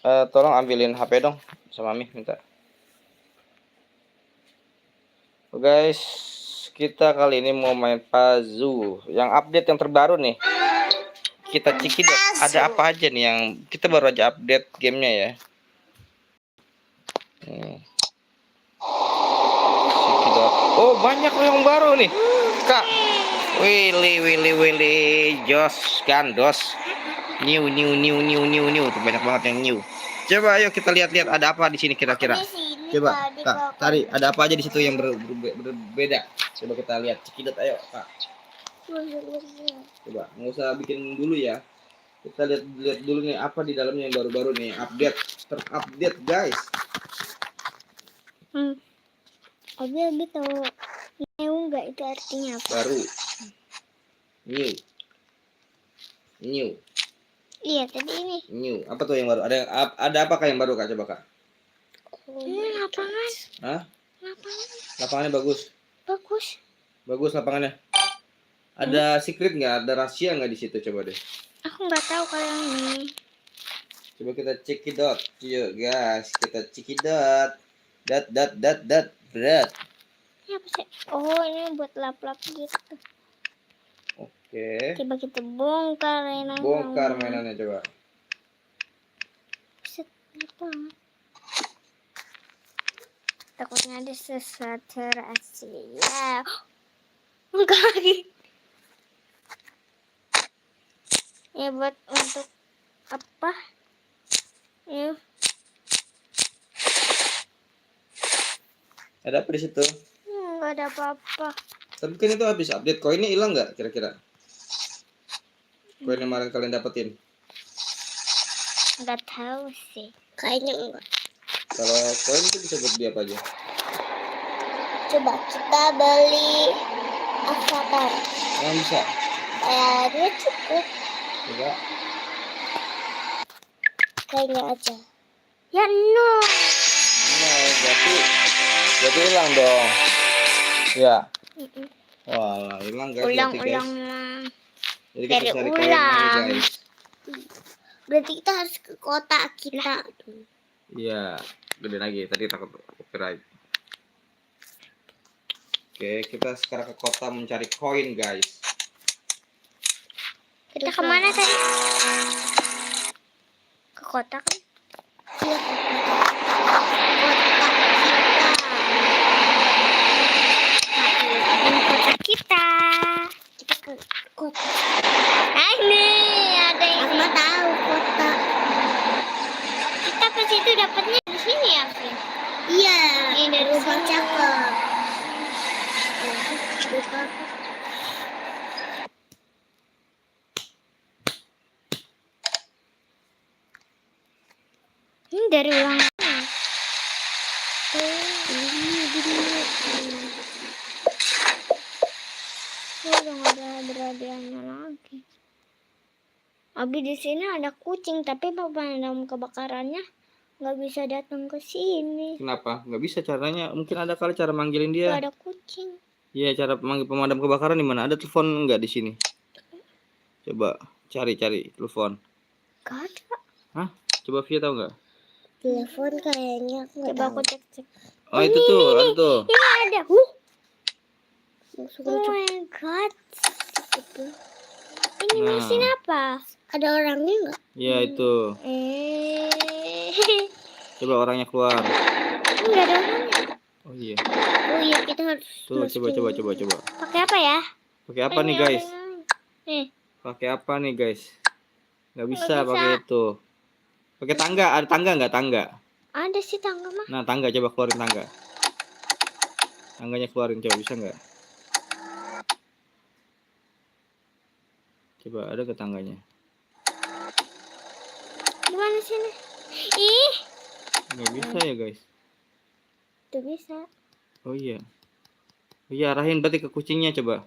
Tolong ambilin HP dong sama Mami minta. Guys, kita kali ini mau main Pazu yang update yang terbaru nih. Kita cekidot ada apa aja nih yang kita baru aja update gamenya ya. Cekidot. Oh, banyak yang baru nih, Kak. Willy, Jos, Gandos. New. Tuh banyak banget yang new. Coba ayo kita lihat-lihat ada apa di sini kira-kira. Coba, Kak, cari ada apa aja di situ yang berbeda. Coba kita lihat. Cekidot ayo, Kak. Coba, nggak usah bikin dulu ya. Kita lihat dulu nih apa di dalamnya yang baru-baru nih, terupdate, guys. Abi tahu new nggak itu artinya apa? Baru. New. Iya, tadi ini. New. Apa tuh yang baru? Ada apakah yang baru, Kak? Coba, Kak. Lapangan. Hah? Lapangan. Lapangannya bagus. Bagus lapangannya. Ada secret nggak? Ada rahasia nggak di situ? Coba deh. Aku nggak tahu kalau yang ini. Coba kita cekidot. Yuk, guys, kita cekidot. Berat. Ini apa sih? Oh, ini buat lap-lap gitu. Oke. Coba kita bongkar mainannya. Bongkar mainannya coba. Set, apa? Takutnya ada sesuatu rahasia. Enggak lagi. Ya buat untuk apa? Ya. Ada apa di situ? Enggak ada apa-apa. Tapi kan itu habis update, koinnya hilang nggak kira-kira? Koin yang kemarin kalian dapetin? Enggak tahu sih. Kayaknya enggak. Kalau koin itu bisa buat dia apa aja? Coba kita beli avatar. Yang bisa? Kayaknya cukup. Coba. Kayaknya aja. Ya no. Berarti hilang dong. Ya. Wah, hilang guys. Ulang. Jadi kita Dari cari koin ulang. lagi, guys. Berarti kita harus ke kota kita. Iya, gede lagi. Tadi takut copyright. Oke, kita sekarang ke kota mencari koin, guys. Kita kemana tadi? Ke kota kan? Iya, ke kota. Kita ke kota. Ini ada yang aku nggak tahu kota. Kita ke situ dapatnya di sini ya, Fri? Iya. Ini dari rumah cakep. Ini dari ulang. Udah nggak ada beradiannya lagi. Abi di sini ada kucing, tapi pemadam kebakarannya nggak bisa datang ke sini. Kenapa? Nggak bisa caranya. Mungkin ada kali cara manggilin dia. Gak ada kucing. Iya, cara manggil pemadam kebakaran di mana? Ada telepon nggak di sini? Coba cari telepon. Gak ada. Hah? Coba Via tahu nggak? Telepon kayaknya aku nggak tahu. Coba aku cek. Oh, itu tuh, ada tuh. Ini ada. Oh my god. Ini mesin apa? Ada orangnya nggak? Iya, itu. Coba orangnya keluar. Enggak ada orangnya. Oh iya. Oh iya, kita harus. Tuh, coba. Pakai apa ya? Pakai apa nih, guys? Pakai apa nih, guys? Nggak bisa pakai itu. Pakai tangga. Ada tangga nggak? Tangga. Ada sih tangga mah. Nah, tangga, coba keluarin tangga. Tangganya keluarin, coba, bisa nggak? Coba, ada ke tangganya? Gimana sini? Ih. Nggak bisa ya, guys? Tuh bisa. Oh iya. Oh iya, arahin berarti ke kucingnya, coba.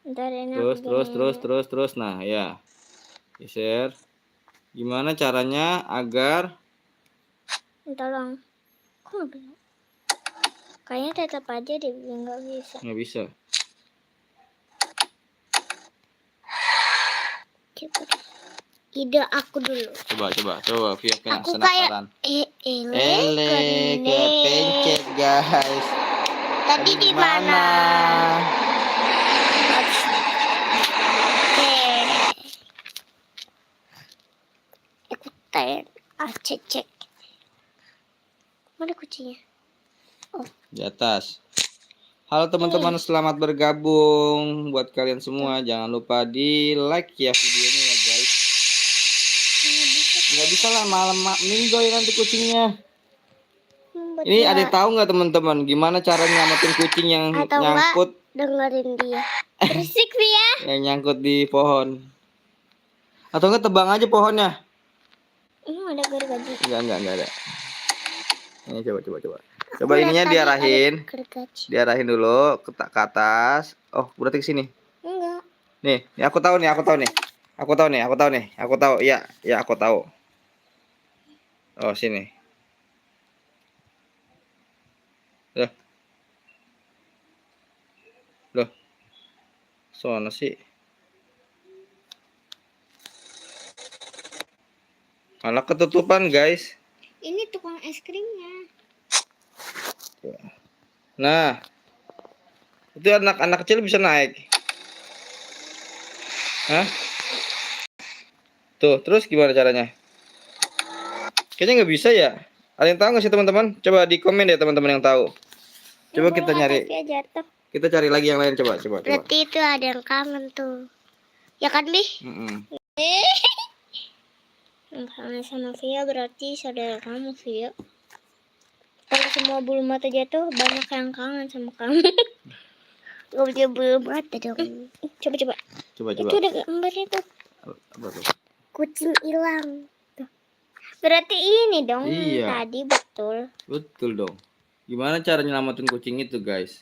Terus. Nah, ya. Geser. Gimana caranya agar... Tolong. Kok nggak bisa? Kayaknya tetap aja dia nggak bisa. Nggak bisa. ide aku dulu. Coba Via kena Aku penasaran. kayak Kepencet guys. Tadi di mana? Ikutan. Cek. Mana kucingnya? Di atas. Halo teman-teman, selamat bergabung buat kalian semua. Jangan lupa di like ya videonya ya guys. Nggak bisa lah, malam minggu ya nanti kucingnya. Ini ada yang tahu nggak teman-teman gimana cara nyelamatin kucing yang atau nyangkut? Dengerin dia. Berisik ya. Yang nyangkut di pohon. Atau enggak tebang aja pohonnya? Ada gergaji. Enggak ada. Ini coba. Coba ininya diarahin. Diarahin dulu ke atas. Oh, berarti ke sini. Enggak. Nih, aku tahu nih. Aku tahu. Ya, aku tahu. Oh, sini. Loh. Sono sih. Malah ketutupan, guys. Ini tukang es krimnya. Nah. Itu anak-anak kecil bisa naik. Hah? Tuh, terus gimana caranya? Kayaknya nggak bisa ya. Ada yang tahu nggak sih teman-teman? Coba di komen deh teman-teman yang tahu. Coba kita nyari. Kita cari lagi yang lain coba. Berarti itu ada yang kangen tuh. Ya kan, Bi? Yang kangen sama Via berarti saudara kamu, Via. Kalau semua bulu mata jatuh, banyak yang kangen sama kamu. Gak punya bulu mata dong. Coba. Itu ada gambarnya tuh. Apa tuh? Kucing hilang. Berarti ini dong. Iya. Tadi betul. Betul dong. Gimana cara nyelamatin kucing itu, guys?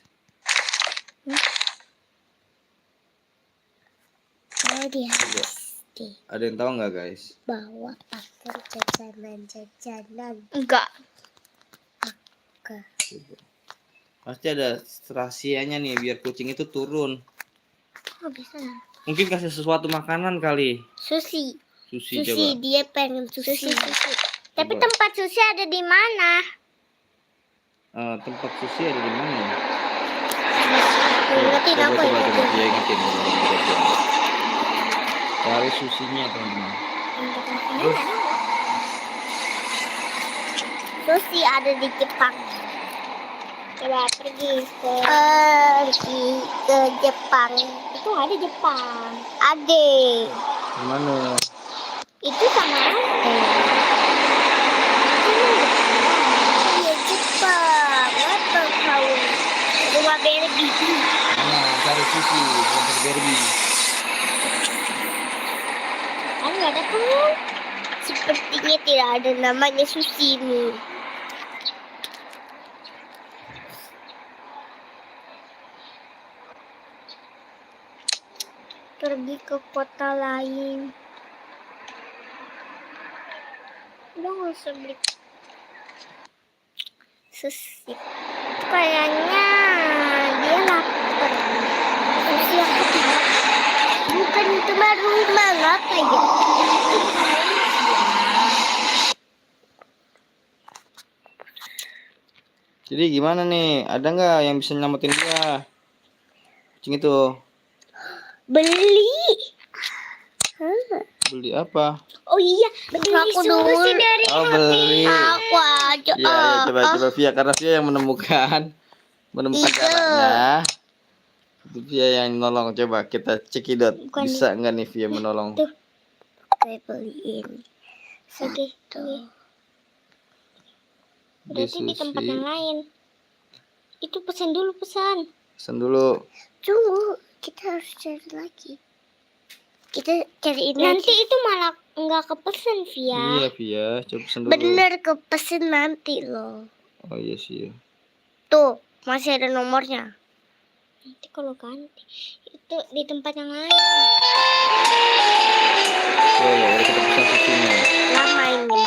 Ada yang tahu nggak, guys? Bawa pakai jajanan. Enggak. Pasti ada rahasianya nih biar kucing itu turun. Oh, bisa. Mungkin kasih sesuatu makanan kali. Sushi Coba. Dia pengen sushi. Tapi tempat sushi ada di mana? Tempat sushi ada di mana? Ingetin aku ya. Coba ingetin. Cari susinya teman-teman. Terus sushi ada di Jepang. Coba pergi ke Jepang. Itu ada Jepang. Ada. Mana? Itu sama ada. Iya Jepang. Apa kau? Rumah Barbie. Nah, cari sushi rumah Barbie. Kan nggak ada tuh. Sepertinya tidak ada namanya sushi ini. Pergi ke kota lain. Udah nggak usah beli sushi. Kayaknya dia lapar. Sushi aku tidak. Bukan itu mah rumah apa ya? Jadi gimana nih? Ada nggak yang bisa nyelamatin dia? Kucing itu. Beli. Beli apa? Oh iya, beli sushi dari beli. Aku aja. Ya, coba Via karena Via yang menemukan caranya. Itu Via yang nolong. Coba kita cekidot. Bisa nggak nih Via menolong? Tuh. Saya beliin. Segitu. Berarti di tempat yang lain. Itu pesan dulu. Tunggu, kita harus cari lagi. Kita cariin nanti lagi. Itu malah nggak kepesan, Via. Iya, Via. Coba pesan dulu. Bener kepesan nanti loh. Oh iya sih. Tuh, masih ada nomornya. Nanti kalau ganti itu di tempat yang lain. Oh ya, udah kita pesan susunya. Lama ini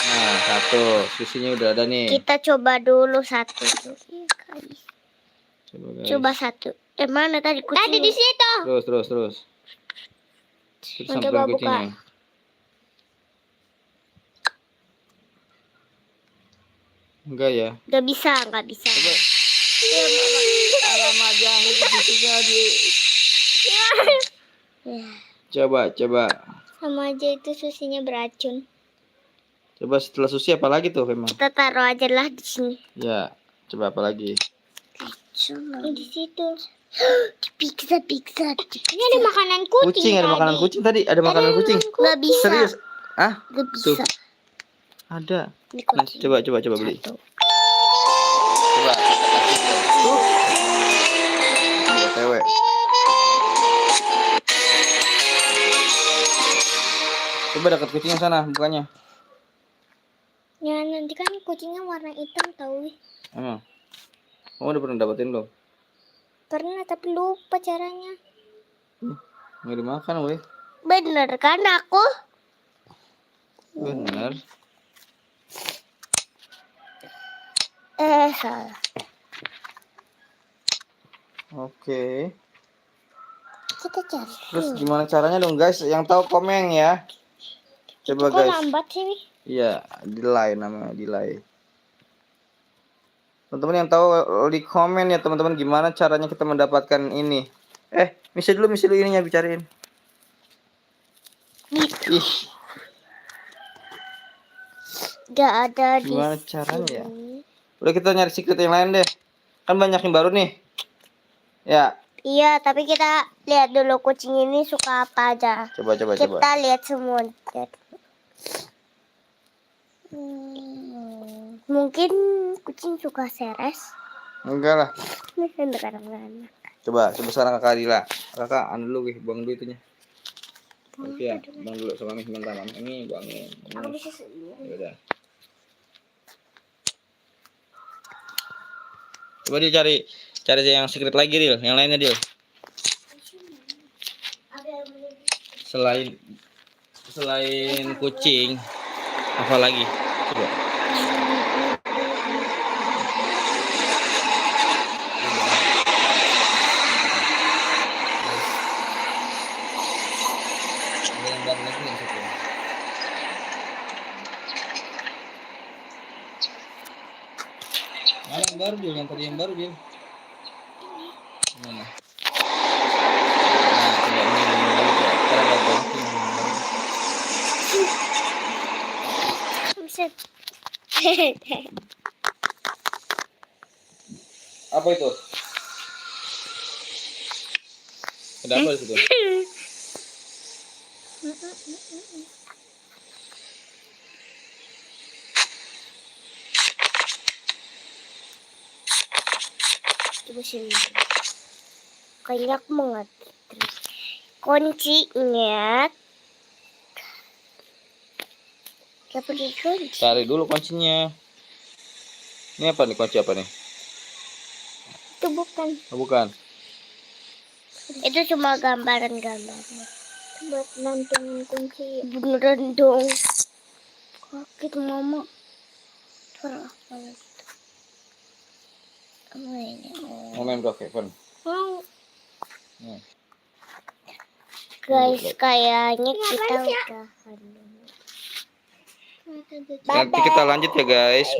Nah, satu susunya udah ada nih. Kita coba dulu satu tuh. Coba, guys. Coba satu. Mana tadi kucing? Tadi di situ. Terus. Kita Mau samperin coba buka. kucingnya. Enggak ya? Gak bisa. Coba. Alamak, jangan itu susunya di. Coba. Sama aja itu susunya beracun. Coba setelah susu apa lagi tuh memang? Kita taruh aja lah di sini. Ya, coba apa lagi? Di situ. Pizza. Ini ada makanan kucing. Kucing, ada makanan kucing tadi. Ada makanan kucing. Gak bisa. Serius? Ah? Gak bisa. Tuh. Ada. Ini Nah, kucing. coba beli. Satu. Coba. Tuh. Cewek. Coba dekat kucingnya sana, bukanya. Ya nanti kan kucingnya warna hitam tahu. Emang? Kamu udah pernah dapetin belum? Pernah tapi lupa caranya. Nggak dimakan, weh. Bener kan aku? Bener. Salah. Oke. Kita cari. Terus gimana caranya dong, guys? Yang tahu komen ya. Coba, Kok guys. lambat sih, Wi? Iya, delay namanya, delay. Teman-teman yang tahu di komen ya, teman-teman, gimana caranya kita mendapatkan ini. Misi dulu ininya bicarain. Ih, Gak ada di gimana caranya ya? sini. Udah, kita nyari secret yang lain deh. Kan banyak yang baru nih. Ya, Iya, tapi kita lihat dulu kucing ini suka apa aja. coba. Kita lihat semua. Mungkin kucing suka seres. Enggak lah. Kadang-kadang. Coba sekarang kakak Adila. Kakak, dulu wih, buang dulu itunya. Oke ya, buang dulu sama Mami, minta Mami. Ini buangin. Aku bisa sendiri. Ya udah. Coba dia cari yang secret lagi, Dil. Yang lainnya, Dil. Selain kucing, apa lagi? Coba. Mana yang baru, Dil? Yang tadi yang baru, Dil. Mana? Nah, coba ini dulu, coba. Cara ada banting. Apa itu? Ada apa di situ? Coba sini. Kayaknya aku mengerti. Kuncinya. Kita pergi kunci. Cari dulu kuncinya. Ini apa nih, kunci apa nih? Itu bukan. Oh, bukan. Itu cuma gambaran-gambarnya. Buat nantungin kunci. Beneran dong. Kaget mama. Suara apa itu? Apa ini? Mau main Brookhaven. Mau. Hmm. Guys, kayaknya kita udahan dulu. Nanti kita lanjut ya, guys.